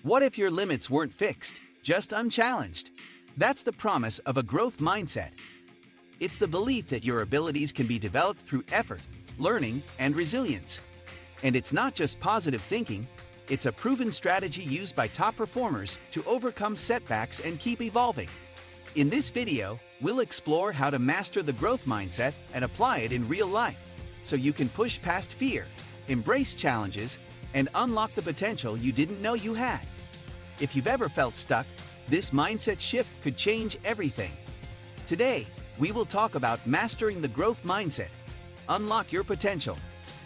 What if your limits weren't fixed, just unchallenged? That's the promise of a growth mindset. It's the belief that your abilities can be developed through effort, learning, and resilience. And it's not just positive thinking, it's a proven strategy used by top performers to overcome setbacks and keep evolving. In this video, we'll explore how to master the growth mindset and apply it in real life, so you can push past fear, embrace challenges, and unlock the potential you didn't know you had. If you've ever felt stuck, this mindset shift could change everything. Today, we will talk about mastering the growth mindset. Unlock your potential.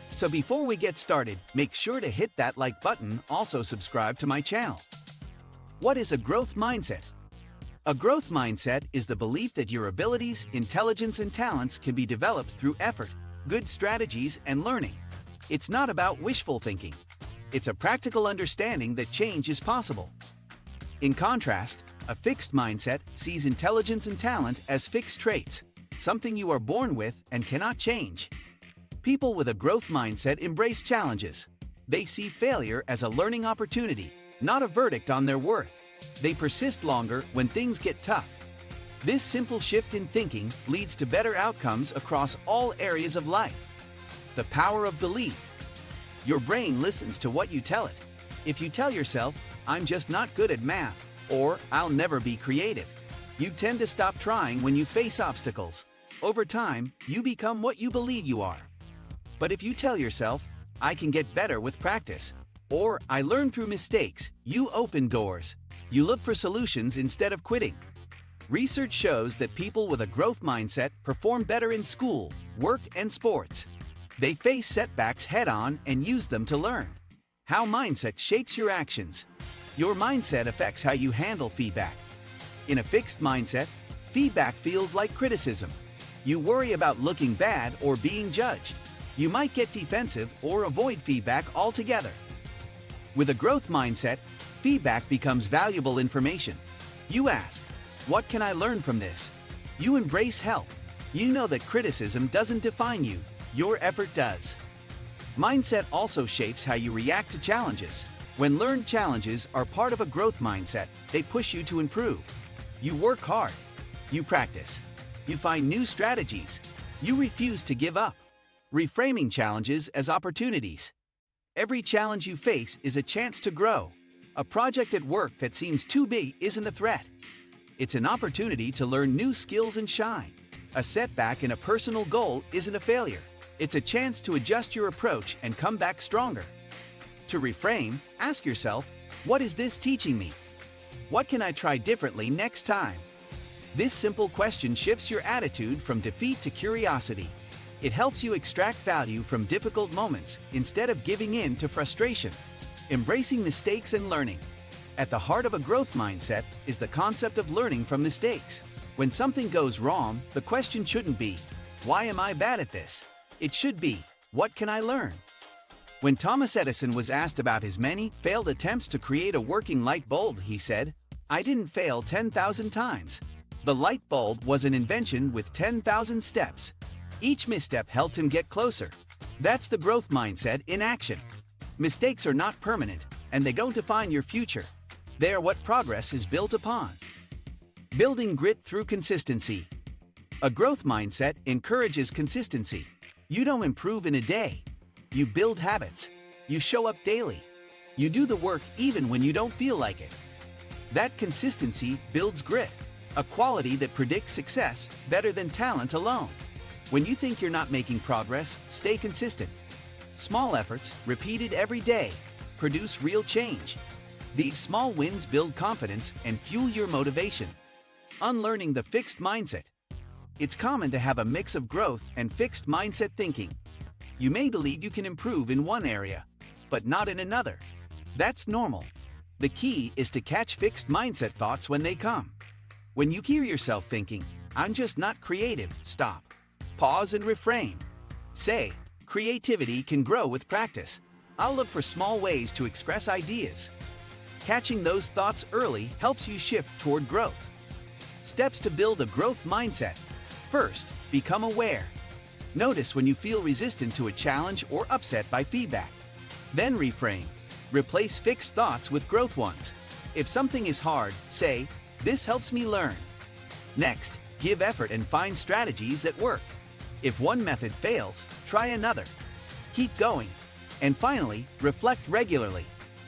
So before we get started, make sure to hit that like button, also subscribe to my channel. What is a growth mindset? A growth mindset is the belief that your abilities, intelligence, and talents can be developed through effort, good strategies, and learning. It's not about wishful thinking. It's a practical understanding that change is possible. In contrast, a fixed mindset sees intelligence and talent as fixed traits, something you are born with and cannot change. People with a growth mindset embrace challenges. They see failure as a learning opportunity, not a verdict on their worth. They persist longer when things get tough. This simple shift in thinking leads to better outcomes across all areas of life. The power of belief. Your brain listens to what you tell it. If you tell yourself, "I'm just not good at math," or "I'll never be creative," you tend to stop trying when you face obstacles. Over time, you become what you believe you are. But if you tell yourself, "I can get better with practice," or "I learn through mistakes," you open doors. You look for solutions instead of quitting. Research shows that people with a growth mindset perform better in school, work, and sports. They face setbacks head-on and use them to learn. How mindset shapes your actions. Your mindset affects how you handle feedback. In a fixed mindset, feedback feels like criticism. You worry about looking bad or being judged. You might get defensive or avoid feedback altogether. With a growth mindset, feedback becomes valuable information. You ask, "What can I learn from this?" You embrace help. You know that criticism doesn't define you. Your effort does. Mindset also shapes how you react to challenges. When learned challenges are part of a growth mindset, they push you to improve. You work hard. You practice. You find new strategies. You refuse to give up. Reframing challenges as opportunities. Every challenge you face is a chance to grow. A project at work that seems too big isn't a threat. It's an opportunity to learn new skills and shine. A setback in a personal goal isn't a failure. It's a chance to adjust your approach and come back stronger. To reframe, ask yourself, "What is this teaching me? What can I try differently next time?" This simple question shifts your attitude from defeat to curiosity. It helps you extract value from difficult moments instead of giving in to frustration. Embracing mistakes and learning. At the heart of a growth mindset is the concept of learning from mistakes. When something goes wrong, the question shouldn't be, "Why am I bad at this?" It should be, "What can I learn?" When Thomas Edison was asked about his many failed attempts to create a working light bulb, he said, "I didn't fail 10,000 times. The light bulb was an invention with 10,000 steps. Each misstep helped him get closer." That's the growth mindset in action. Mistakes are not permanent, and they don't define your future. They are what progress is built upon. Building grit through consistency. A growth mindset encourages consistency. You don't improve in a day. You build habits. You show up daily. You do the work even when you don't feel like it. That consistency builds grit, a quality that predicts success better than talent alone. When you think you're not making progress, stay consistent. Small efforts, repeated every day, produce real change. These small wins build confidence and fuel your motivation. Unlearning the fixed mindset. It's common to have a mix of growth and fixed mindset thinking. You may believe you can improve in one area, but not in another. That's normal. The key is to catch fixed mindset thoughts when they come. When you hear yourself thinking, "I'm just not creative," stop. Pause and reframe. Say, "Creativity can grow with practice. I'll look for small ways to express ideas." Catching those thoughts early helps you shift toward growth. Steps to build a growth mindset. First, become aware. Notice when you feel resistant to a challenge or upset by feedback. Then reframe. Replace fixed thoughts with growth ones. If something is hard, say, "This helps me learn." Next, give effort and find strategies that work. If one method fails, try another. Keep going. And finally, reflect regularly.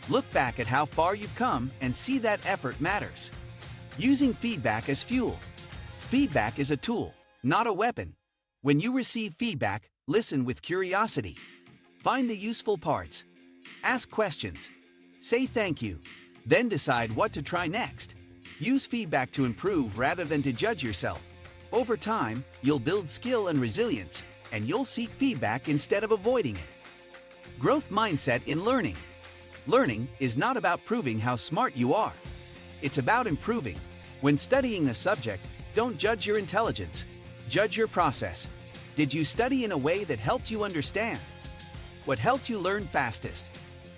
Look back at how far you've come and see that effort matters. Using feedback as fuel. Feedback is a tool, not a weapon. When you receive feedback, listen with curiosity. Find the useful parts. Ask questions. Say thank you. Then decide what to try next. Use feedback to improve rather than to judge yourself. Over time, you'll build skill and resilience, and you'll seek feedback instead of avoiding it. Growth mindset in learning. Learning is not about proving how smart you are. It's about improving. When studying a subject, don't judge your intelligence. Judge your process. Did you study in a way that helped you understand? What helped you learn fastest?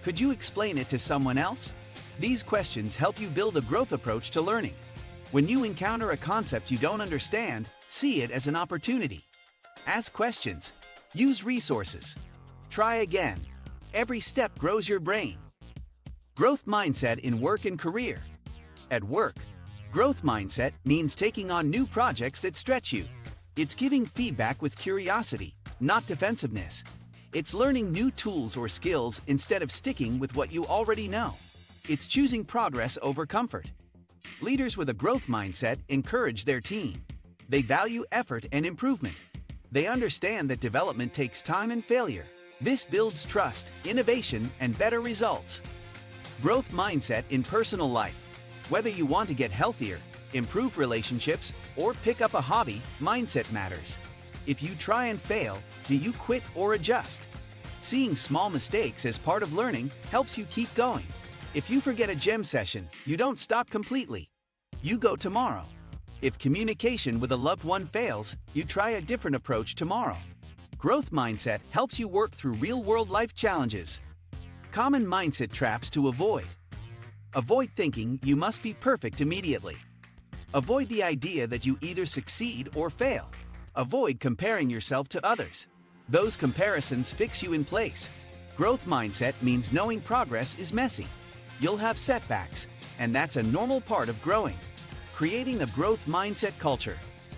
Could you explain it to someone else? These questions help you build a growth approach to learning. When you encounter a concept you don't understand, see it as an opportunity. Ask questions. Use resources. Try again. Every step grows your brain. Growth mindset in work and career. At work, growth mindset means taking on new projects that stretch you. It's giving feedback with curiosity, not defensiveness. It's learning new tools or skills instead of sticking with what you already know. It's choosing progress over comfort. Leaders with a growth mindset encourage their team. They value effort and improvement. They understand that development takes time and failure. This builds trust, innovation, and better results. Growth mindset in personal life. Whether you want to get healthier, improve relationships, or pick up a hobby, mindset matters. If you try and fail, do you quit or adjust? Seeing small mistakes as part of learning helps you keep going. If you forget a gym session, you don't stop completely. You go tomorrow. If communication with a loved one fails, you try a different approach tomorrow. Growth mindset helps you work through real-world life challenges. Common mindset traps to avoid. Avoid thinking you must be perfect immediately. Avoid the idea that you either succeed or fail. Avoid comparing yourself to others. Those comparisons fix you in place. Growth mindset means knowing progress is messy. You'll have setbacks, and that's a normal part of growing. Creating a growth mindset culture.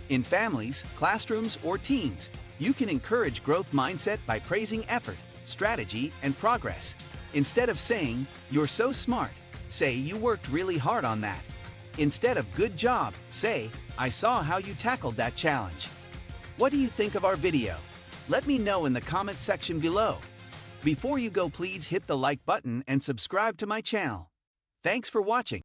In families, classrooms, or teams, you can encourage growth mindset by praising effort, strategy, and progress. Instead of saying, "You're so smart," say, "You worked really hard on that." Instead of "Good job," say, "I saw how you tackled that challenge." What do you think of our video? Let me know in the comment section below. Before you go, please hit the like button and subscribe to my channel. Thanks for watching.